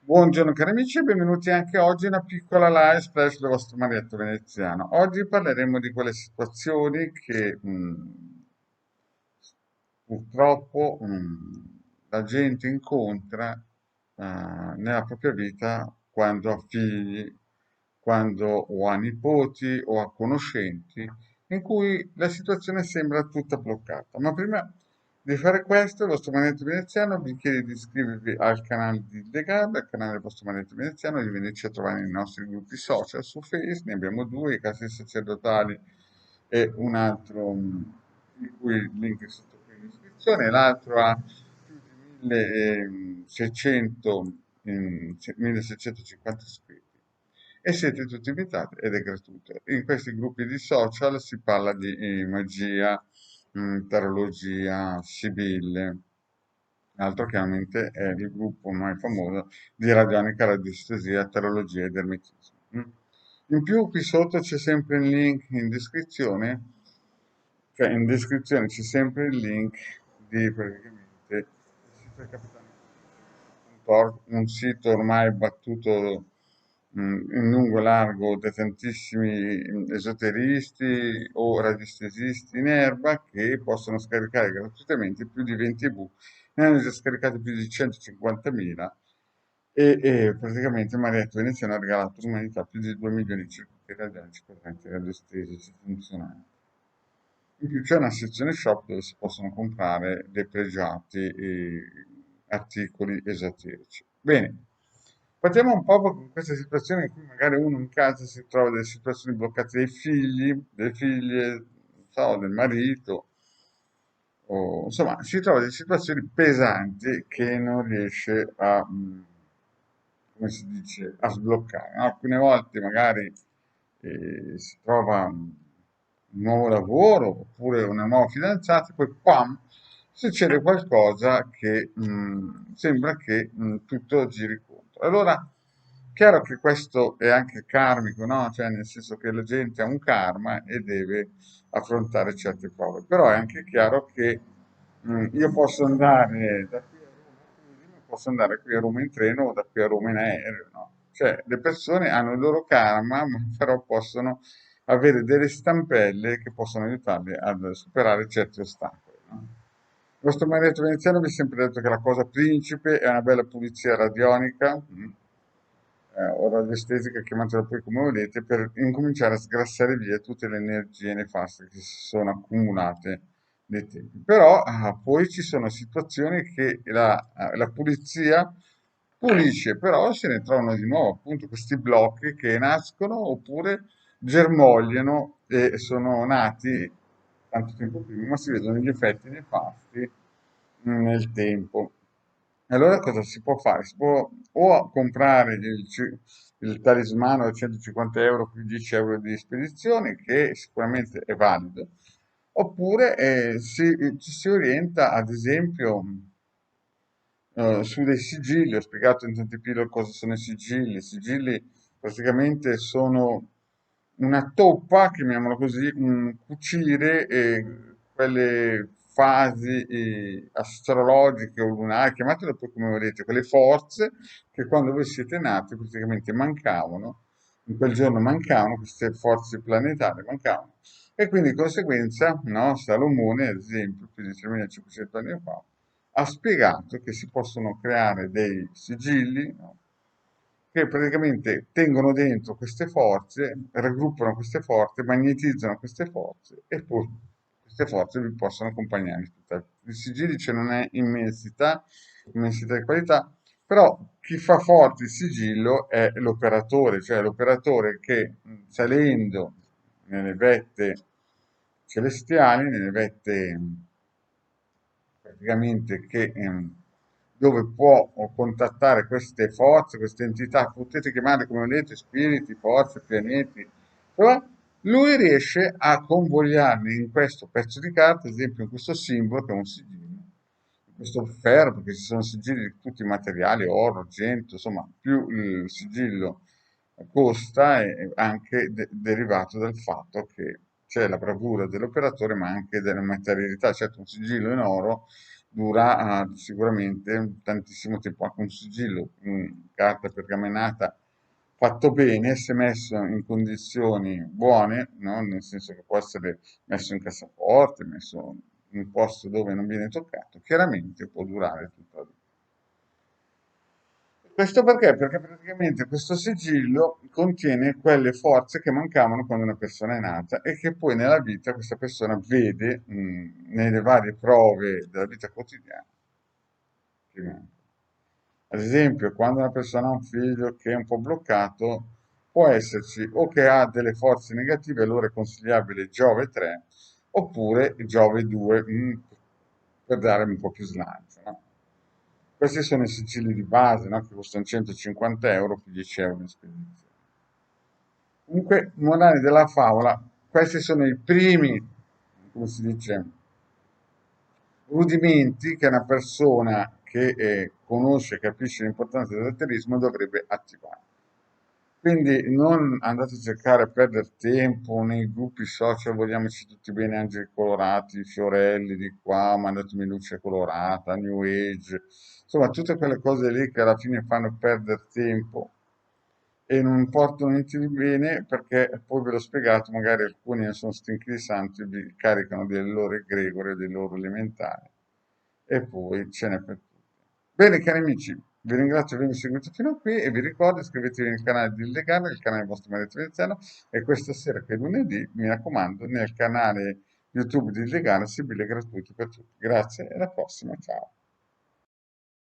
Buongiorno cari amici e benvenuti anche oggi in una piccola live splash del vostro Marietto veneziano. Oggi parleremo di quelle situazioni che purtroppo la gente incontra nella propria vita quando ha figli, quando o ha nipoti o ha conoscenti, in cui la situazione sembra tutta bloccata. Ma prima di fare questo, il vostro Manetto Veneziano vi chiede di iscrivervi al canale di Legab, al canale del vostro Manetto Veneziano, di venirci a trovare nei nostri gruppi social su Facebook, ne abbiamo due, i casi sacerdotali e un altro di cui il link è sotto qui in descrizione, l'altro ha più di 1600, 1650 iscritti e siete tutti invitati ed è gratuito. In questi gruppi di social si parla di magia, tarologia, sibille, altro chiaramente è il gruppo ormai famoso di radionica, radiestesia, tarologia ed ermetismo. In più qui sotto c'è sempre il link in descrizione, cioè in descrizione c'è sempre il link di praticamente il sito del Capitano, un sito ormai battuto in lungo e largo da tantissimi esoteristi o radiestesisti in erba che possono scaricare gratuitamente più di 20 ebook. Ne hanno già scaricati più di 150.000 e praticamente Marietto Veneziano ha regalato all'umanità più di 2 milioni di circuiti radianti correnti radiestesici funzionanti. In più c'è una sezione shop dove si possono comprare dei pregiati articoli esoterici. Bene, partiamo un po' con questa situazione in cui magari uno in casa si trova delle situazioni bloccate dei figli, delle figlie, non so, del marito, o insomma si trova delle situazioni pesanti che non riesce a, come si dice, a sbloccare, no? Alcune volte magari si trova un nuovo lavoro oppure una nuova fidanzata, poi pam, succede qualcosa che sembra che tutto giri contro. Allora, chiaro che questo è anche karmico, no? Cioè, nel senso che la gente ha un karma e deve affrontare certe prove, però è anche chiaro che io posso andare da qui a Roma, posso andare qui a Roma in treno o da qui a Roma in aereo, no? Cioè, le persone hanno il loro karma, ma però possono avere delle stampelle che possono aiutarli a superare certi ostacoli, no? Il vostro maestro veneziano vi ha sempre detto che la cosa principe è una bella pulizia radionica, o radioestetica, chiamatela poi come volete, per incominciare a sgrassare via tutte le energie nefaste che si sono accumulate nei tempi. Però poi ci sono situazioni che la pulizia pulisce, però se ne trovano di nuovo appunto questi blocchi che nascono oppure germogliano e sono nati tanto tempo prima, ma si vedono gli effetti nefasti nel tempo. E allora cosa si può fare? Si può o comprare il talismano da 150 euro più 10 euro di spedizione, che sicuramente è valido, oppure ci si orienta, ad esempio, su dei sigilli. Ho spiegato in tanti pillole cosa sono i sigilli. I sigilli praticamente sono una toppa, chiamiamolo così, un cucire quelle fasi astrologiche o lunari, chiamatele poi come volete, quelle forze che quando voi siete nati praticamente mancavano, in quel giorno mancavano, queste forze planetarie mancavano. E quindi di conseguenza, no, Salomone, ad esempio, più di 3500 anni fa, ha spiegato che si possono creare dei sigilli, no, che praticamente tengono dentro queste forze, raggruppano queste forze, magnetizzano queste forze e poi queste forze vi possono accompagnare in tutta la vita. Il sigilli ce non è immensità, immensità di qualità, però chi fa forte il sigillo è l'operatore, cioè l'operatore che salendo nelle vette celestiali, nelle vette praticamente dove può contattare queste forze, queste entità, potete chiamarle come volete, spiriti, forze, pianeti, però lui riesce a convogliarli in questo pezzo di carta, ad esempio in questo simbolo che è un sigillo, in questo ferro, perché ci sono sigilli di tutti i materiali, oro, argento, insomma, più il sigillo costa è anche derivato dal fatto che c'è la bravura dell'operatore, ma anche della materialità. Certo, un sigillo in oro dura sicuramente tantissimo tempo, anche un sigillo, carta pergamenata fatto bene, se messo in condizioni buone, no? Nel senso che può essere messo in cassaforte, messo in un posto dove non viene toccato, chiaramente può durare tutta la vita. Questo perché? Perché praticamente questo sigillo contiene quelle forze che mancavano quando una persona è nata e che poi nella vita questa persona vede, nelle varie prove della vita quotidiana che mancano. Ad esempio, quando una persona ha un figlio che è un po' bloccato, può esserci o che ha delle forze negative, allora è consigliabile Giove 3, oppure Giove 2, per dare un po' più slancio, no? Questi sono i sigilli di base, no? Che costano 150 euro più 10 euro in spedizione. Comunque, morale della favola, questi sono i primi, come si dice, rudimenti che una persona che conosce e capisce l'importanza dell'esoterismo dovrebbe attivare. Quindi non andate a cercare a perdere tempo nei gruppi social, vogliamoci tutti bene, angeli colorati, fiorelli di qua, mandatemi luce colorata, New Age, insomma tutte quelle cose lì che alla fine fanno perdere tempo e non portano niente di bene perché poi ve l'ho spiegato, magari alcuni ne sono stinchi di santi, vi caricano delle loro egregore, dei loro elementari e poi ce n'è per tutti. Bene, cari amici, vi ringrazio per avermi seguito fino a qui e vi ricordo iscrivetevi nel canale di Illegale, il canale del vostro marito veneziano e questa sera che è lunedì, mi raccomando, nel canale YouTube di Illegale, Sibille gratuito per tutti. Grazie e alla prossima, ciao.